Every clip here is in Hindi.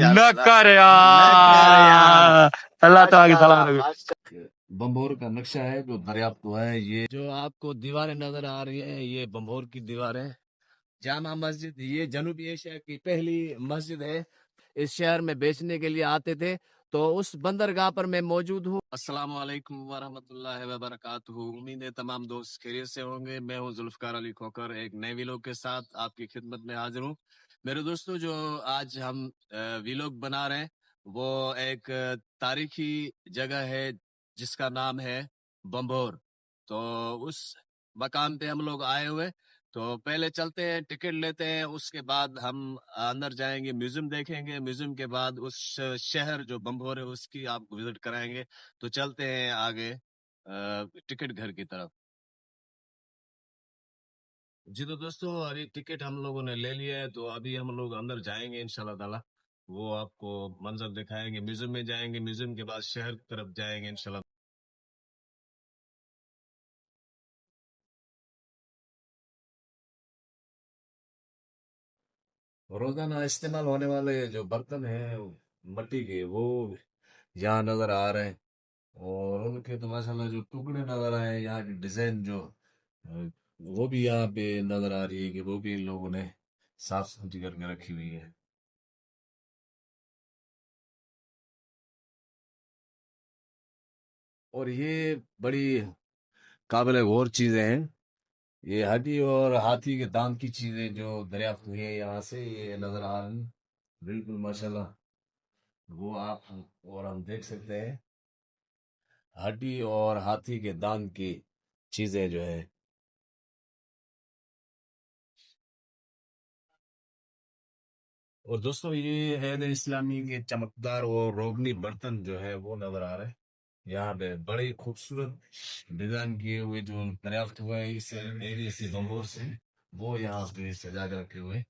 न कर यार, अल्लाह तो आगे सलाम रखे। बम्भोर का नक्शा है जो दरियाफ्त हुआ है। ये जो आपको दीवारें नजर आ रही हैं, ये बम्भोर की दीवारें। जामा मस्जिद, ये जनूबी एशिया की पहली मस्जिद है। इस शहर में बेचने के लिए आते थे, तो उस बंदरगाह पर मैं मौजूद हूँ। अस्सलाम वालेकुम वरहमतुल्लाहि वबरकातुहू। उम्मीद है तमाम दोस्त खैरियत से होंगे। मैं हूँ जुल्फकार अली खोकर, एक नए वीलॉग के साथ आपकी खिदमत में हाजिर हूँ। मेरे दोस्तों, जो आज हम वीलॉग बना रहे हैं, वो एक तारीखी जगह है जिसका नाम है बम्भोर। तो उस मकाम पे हम लोग आए हुए, तो पहले चलते हैं, टिकट लेते हैं, उसके बाद हम अंदर जाएंगे, म्यूजियम देखेंगे। म्यूजियम के बाद उस शहर जो बम्भोर है उसकी आपको विजिट कराएंगे। तो चलते हैं आगे टिकट घर की तरफ। जी तो दोस्तों, अभी टिकट हम लोगों ने ले लिया है, तो अभी हम लोग अंदर जाएंगे इंशाल्लाह ताला। वो आपको मंजर दिखाएंगे, म्यूजियम में जाएंगे, म्यूजियम के बाद शहर की तरफ जाएंगे इंशाल्लाह। रोजाना इस्तेमाल होने वाले जो बर्तन हैं मिट्टी के, वो यहाँ नजर आ रहे हैं। और उनके तो माशाल्लाह जो टुकड़े नजर आए, यहाँ की डिजाइन जो वो भी यहाँ पे नजर आ रही है कि वो भी इन लोगों ने साफ सफाई करके रखी हुई है। और ये बड़ी काबिल गौर चीजें हैं। ये हड्डी और हाथी के दांत की चीजें जो दरियाफ्त हुई है यहाँ से, ये नजर आ रही हैं। बिल्कुल माशाल्लाह, वो आप और हम देख सकते हैं, हड्डी और हाथी के दांत की चीजें जो है। और दोस्तों, ये है इस्लामी के चमकदार और रोगनी बर्तन जो है वो नजर आ रहे हैं यहाँ पे। बड़े खूबसूरत डिजाइन किए हुए जो दरियाफ्त हुआ है इस एरिया से, बंगोर से, वो यहाँ पे सजा कर रखे हुए हैं।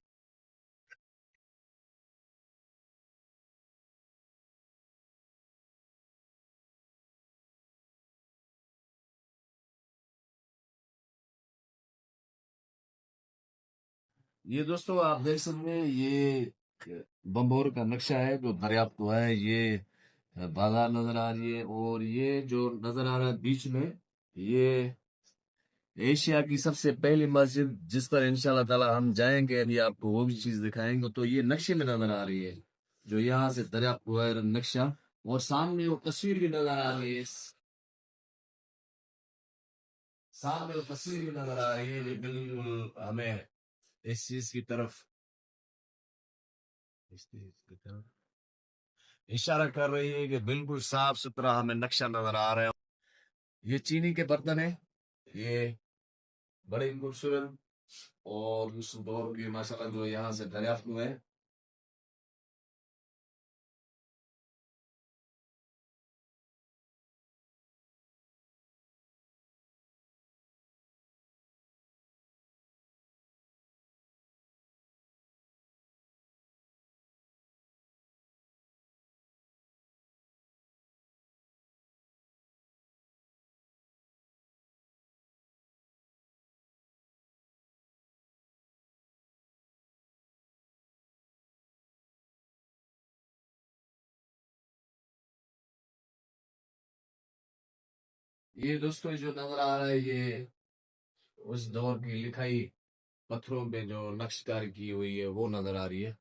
ये दोस्तों आप देख सकते हैं, ये बम्बोर का नक्शा है जो दरियाफ्त हुआ है। ये बाजार नजर आ रही है, और ये जो नजर आ रहा है बीच में, ये एशिया की सबसे पहली मस्जिद, जिस पर इंशाल्लाह ताला हम जाएंगे, अभी आपको वो भी चीज दिखाएंगे। तो ये नक्शे में नजर आ रही है, जो यहाँ से दरियाफ्त हुआ है नक्शा। और सामने वो तस्वीर भी नजर आ रही है, सामने वो तस्वीर भी नजर आ रही है, जो बिल्कुल हमें इस चीज की तरफ, इस चीज की तरफ इशारा कर रही है कि बिल्कुल साफ सुथरा हमें नक्शा नजर आ रहा है। ये चीनी के बर्तन है, ये बड़े खूबसूरत और उस दौर के माशाल्लाह जो यहाँ से दरियाफ्त हुए हैं। ये दोस्तों जो नजर आ रहा है, ये उस दौर की लिखाई पत्थरों पे जो नक्शकारी की हुई है वो नजर आ रही है।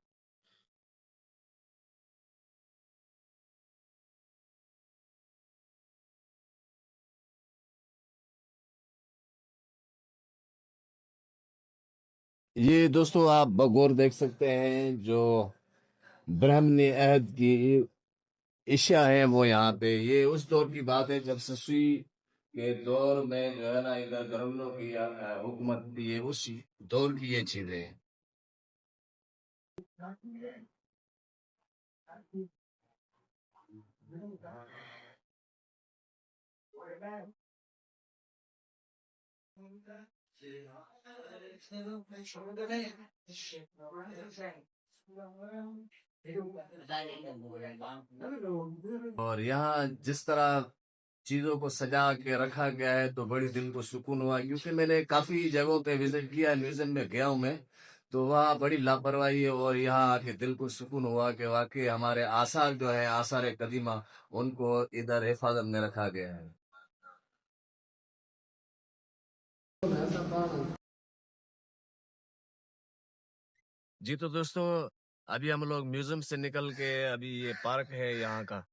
ये दोस्तों आप बगौर देख सकते हैं, जो ब्राह्मणी अहद की इशा है वो यहाँ पे। ये उस दौर की बात है जब ससुई के दौर में जो है ना, इधर गरमलों की हुकूमत थी। ये उस दौर की ये चीजें हैं। और यहाँ जिस तरह चीजों को सजा के रखा गया है, तो बड़ी दिल को सुकून हुआ, क्योंकि मैंने काफी जगहों पे विजिट किया, म्यूजियम में गया हूँ मैं। तो वहाँ बड़ी लापरवाही है, और यहाँ आके दिल को सुकून हुआ कि वाकई हमारे आसार जो है, आसार कदीमा, उनको इधर हिफाजत में रखा गया है। जी तो दोस्तों, अभी हम लोग म्यूजियम से निकल के अभी ये पार्क है, यहाँ का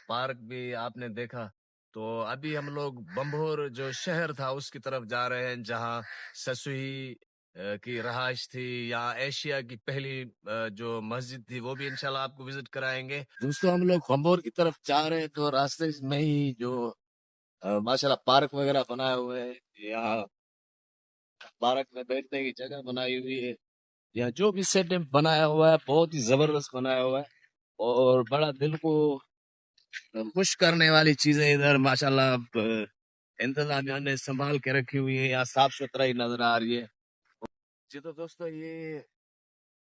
पार्क भी आपने देखा। तो अभी हम लोग बम्भोर जो शहर था उसकी तरफ जा रहे हैं, जहाँ ससुई की रहाइश थी, या एशिया की पहली जो मस्जिद थी, वो भी इंशाल्लाह आपको विजिट कराएंगे। दोस्तों, हम लोग बम्भोर की तरफ जा रहे हैं, तो रास्ते में ही जो माशाल्लाह पार्क वगैरह बनाए हुए हैं, यहाँ पार्क में बैठने की जगह बनाई हुई है, या जो भी सेटअप बनाया हुआ है बहुत ही जबरदस्त बनाया हुआ है, और बड़ा दिल को खुश करने वाली चीजें इधर माशाल्लाह इंतजामिया ने संभाल के रखी हुई है, यहाँ साफ सुथराई नजर आ रही है। जी तो दोस्तों, ये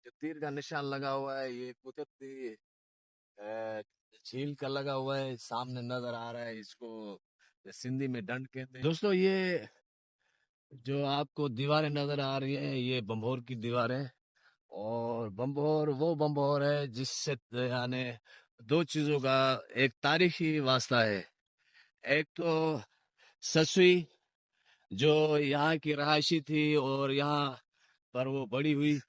जो तीर का निशान लगा हुआ है, ये कुदरती अ, झील का लगा हुआ है, सामने नजर आ रहा है, इसको सिंधी में दंड कहते हैं। दोस्तों, ये जो आपको दीवारें नजर आ रही है, ये बम्भोर की दीवारें, और बम्भोर वो बम्भोर है जिससे यानी दो चीजों का एक तारीखी वास्ता है। एक तो ससुई, जो यहाँ की रहायशी थी और यहाँ पर वो बड़ी हुई,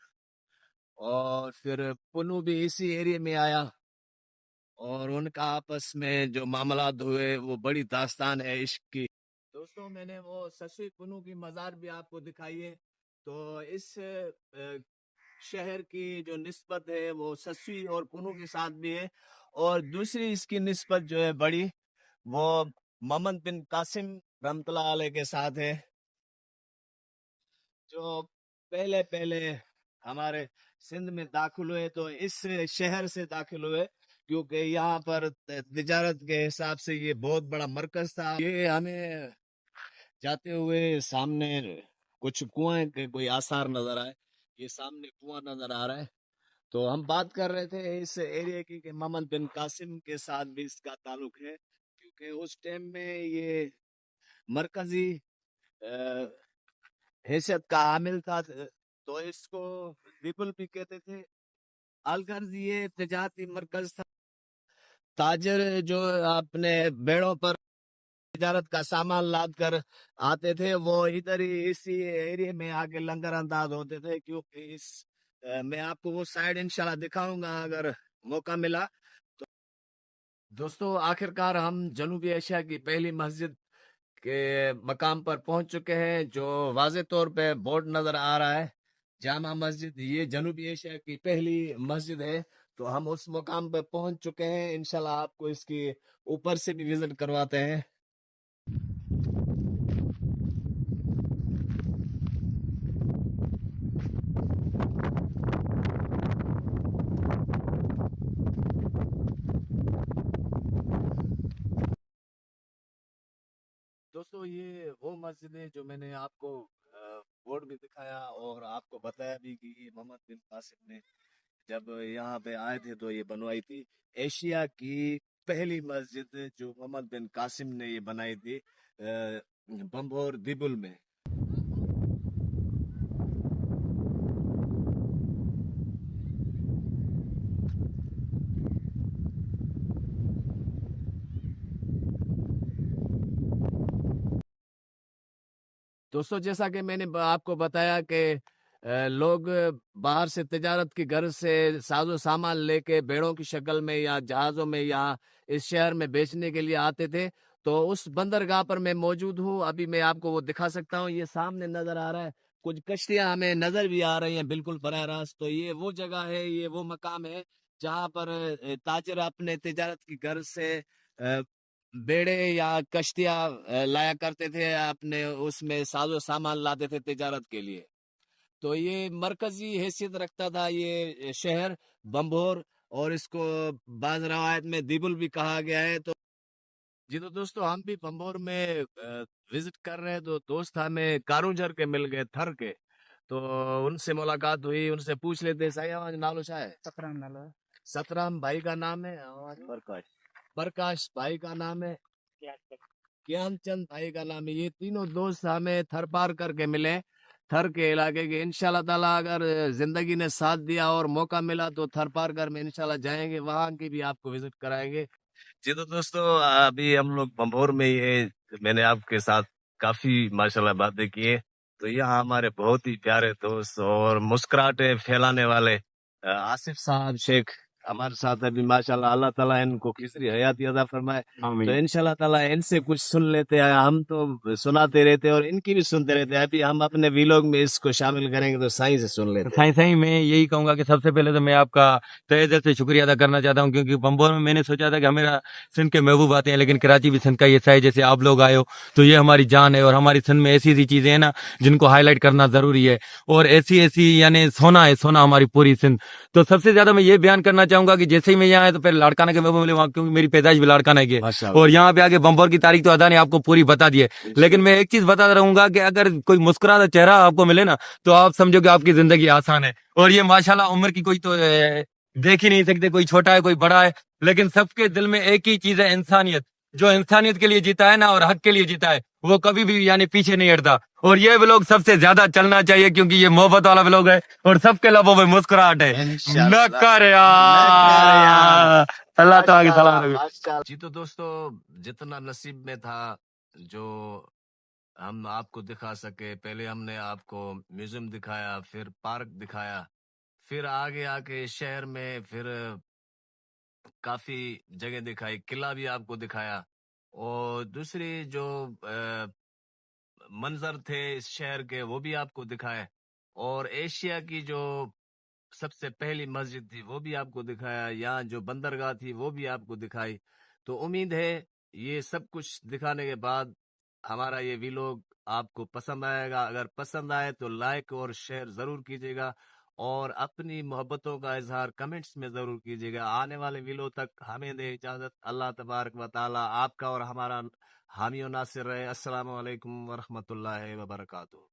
और फिर पुन्नू भी इसी एरिया में आया, और उनका आपस में जो मामलात हुए वो बड़ी दास्तान है इश्क की। दोस्तों, मैंने वो ससुई पुन्नू की मजार भी आपको दिखाई है। तो इस शहर की जो निस्बत है वो ससुई और पुन्नू के साथ भी है, और दूसरी इसकी निस्बत जो है बड़ी, वो मोहम्मद बिन कासिम रहमतुल्लाह अलैह के साथ है, जो पहले पहले हमारे सिंध में दाखिल हुए, तो इस शहर से दाखिल हुए, क्योंकि यहाँ पर तिजारत के हिसाब से ये बहुत बड़ा मरकज था। ये हमें जाते हुए सामने कुछ कुएं के कोई आसार नजर आए, ये सामने कुआं नजर आ रहा है। तो हम बात कर रहे थे इस एरिया की कि मोहम्मद बिन कासिम के साथ भी इसका ताल्लुक है, क्योंकि उस टाइम में ये मरकजी हैसियत का हामिल था, तो इसको दीपुल भी कहते थे। अलगर्ज ये तजारती मरकज था, ताजर जो अपने बेड़ों पर तिजारत का सामान लाद कर आते थे, वो इधर ही इसी एरिया में आके लंगर अंदाज होते थे, क्योंकि मैं आपको वो साइड इंशाल्लाह दिखाऊंगा अगर मौका मिला। दोस्तों, आखिरकार हम जनूबी एशिया की पहली मस्जिद के मकाम पर पहुंच चुके हैं, जो वाज़े तौर पे बोर्ड नजर आ रहा है, जामा मस्जिद। ये जनूबी एशिया की पहली मस्जिद है। तो हम उस मकाम पर पहुंच चुके हैं, इंशाल्लाह आपको इसकी ऊपर से भी विजिट करवाते हैं। दोस्तों, ये वो मस्जिद है जो मैंने आपको बोर्ड भी दिखाया, और आपको बताया भी कि ये मोहम्मद बिन कासिम ने जब यहाँ पे आए थे तो ये बनवाई थी। एशिया की पहली मस्जिद जो मोहम्मद बिन कासिम ने ये बनाई थी, बम्भोर दिबुल में। दोस्तों, जैसा कि मैंने आपको बताया कि लोग बाहर से तिजारत की गर्ज से साजो सामान लेके बेड़ों की शक्ल में या जहाजों में यहाँ इस शहर में बेचने के लिए आते थे। तो उस बंदरगाह पर मैं मौजूद हूँ, अभी मैं आपको वो दिखा सकता हूँ। ये सामने नजर आ रहा है, कुछ कश्तियां हमें नजर भी आ रही हैं बिल्कुल बराह रास्त। तो ये वो जगह है, ये वो मकाम है जहाँ पर ताजर अपने तिजारत की गर्ज से बेड़े या कश्तियां लाया करते थे, अपने उसमें साजो सामान लाते थे तिजारत के लिए। तो ये मरकजी हैसियत रखता था ये शहर बम्भोर, और इसको बाज रवायत में दिबुल भी कहा गया है। तो जी तो दोस्तों, हम भी बम्भोर में विजिट कर रहे हैं, तो दोस्त हमें कारूंझर के मिल गए, थर के। तो उनसे मुलाकात हुई, उनसे पूछ लेते सही आवाज नालो शाह है। सतराम नालो है। सतराम भाई का नाम है, आवाज प्रकाश, प्रकाश भाई का नाम है, ज्ञानचंद भाई का नाम है। ये तीनों दोस्त हमें थर पार करके मिले। थर के इलाके के। इंशाल्लाह ताला अगर जिंदगी ने साथ दिया और मौका मिला तो थर पारकर में इंशाल्लाह जाएंगे, वहां की भी आपको विजिट कराएंगे। जी तो दोस्तों, अभी हम लोग बंभोर में ही है। मैंने आपके साथ काफी माशाल्लाह बातें की है। तो यहाँ हमारे बहुत ही प्यारे दोस्त और मुस्कुराहटे फैलाने वाले आसिफ साहब शेख हमारे साथ अभी माशाल्लाह। अल्लाह ताला इनको तीसरी हयाती अदा फरमाए। तो आमीन। इंशाल्लाह ताला इनसे कुछ सुन लेते हैं। हम तो सुनाते रहते हैं और इनकी भी सुनते रहते हैं। अभी हम अपने वीलॉग में इसको शामिल करेंगे, तो सही से सुन लेते हैं। साईं साईं मैं यही कहूंगा कि सबसे पहले तो मैं आपका तहे दिल से शुक्रिया अदा करना चाहता हूं, क्योंकि बंबोर में मैंने सोचा था कि हमारा सिंध के महबूब आते हैं, लेकिन कराची भी सिंध का हिस्सा है। जैसे आप लोग आए हो तो ये हमारी जान है, और हमारी सिंध में ऐसी ऐसी चीजें हैं ना जिनको हाईलाइट करना जरूरी है, और ऐसी ऐसी यानी सोना है, सोना हमारी पूरी सिंध। तो सबसे ज्यादा मैं ये बयान करना चाहूंगा कि जैसे ही मैं यहाँ आया तो पहले लाड़काना के महबूब मिले वहाँ, क्योंकि मेरी पैदाइश भी लाड़काना की है, माशाल्लाह। और यहाँ पे आके बंबोर की तारीख तो अदा ने आपको पूरी बता दी है। लेकिन मैं एक चीज बता रहूंगा कि अगर कोई मुस्कुराता चेहरा आपको मिले ना, तो आप समझो कि आपकी जिंदगी आसान है। और ये माशाल्लाह उम्र की कोई तो देख ही नहीं सकते, कोई छोटा है कोई बड़ा है, लेकिन सबके दिल में एक ही चीज है, इंसानियत। जो इंसानियत के लिए जीता है ना और हक के लिए जीता है, वो कभी भी यानी पीछे नहीं हटता। और ये व्लॉग सबसे ज्यादा चलना चाहिए, क्योंकि ये मोहब्बत वाला व्लॉग है और सबके लबों में मुस्कुराहट है। न कर यार, अल्लाह तो आगे सलाम रखे। जी तो दोस्तों, जितना नसीब में था जो हम आपको दिखा सके, पहले हमने आपको म्यूजियम दिखाया, फिर पार्क दिखाया, फिर आगे आके शहर में फिर काफी जगह दिखाई, किला भी आपको दिखाया, और दूसरी जो मंजर थे इस शहर के वो भी आपको दिखाए, और एशिया की जो सबसे पहली मस्जिद थी वो भी आपको दिखाया, यहाँ जो बंदरगाह थी वो भी आपको दिखाई। तो उम्मीद है ये सब कुछ दिखाने के बाद हमारा ये वीलॉग आपको पसंद आएगा। अगर पसंद आए तो लाइक और शेयर जरूर कीजिएगा, और अपनी मोहब्बतों का इजहार कमेंट्स में जरूर कीजिएगा। आने वाले वीडियो तक हमें दे इजाजत। अल्लाह तबारक व ताला आपका और हमारा हामी और नासिर रहे। अस्सलाम वालेकुम व रहमतुल्लाहि व बरकातुहू।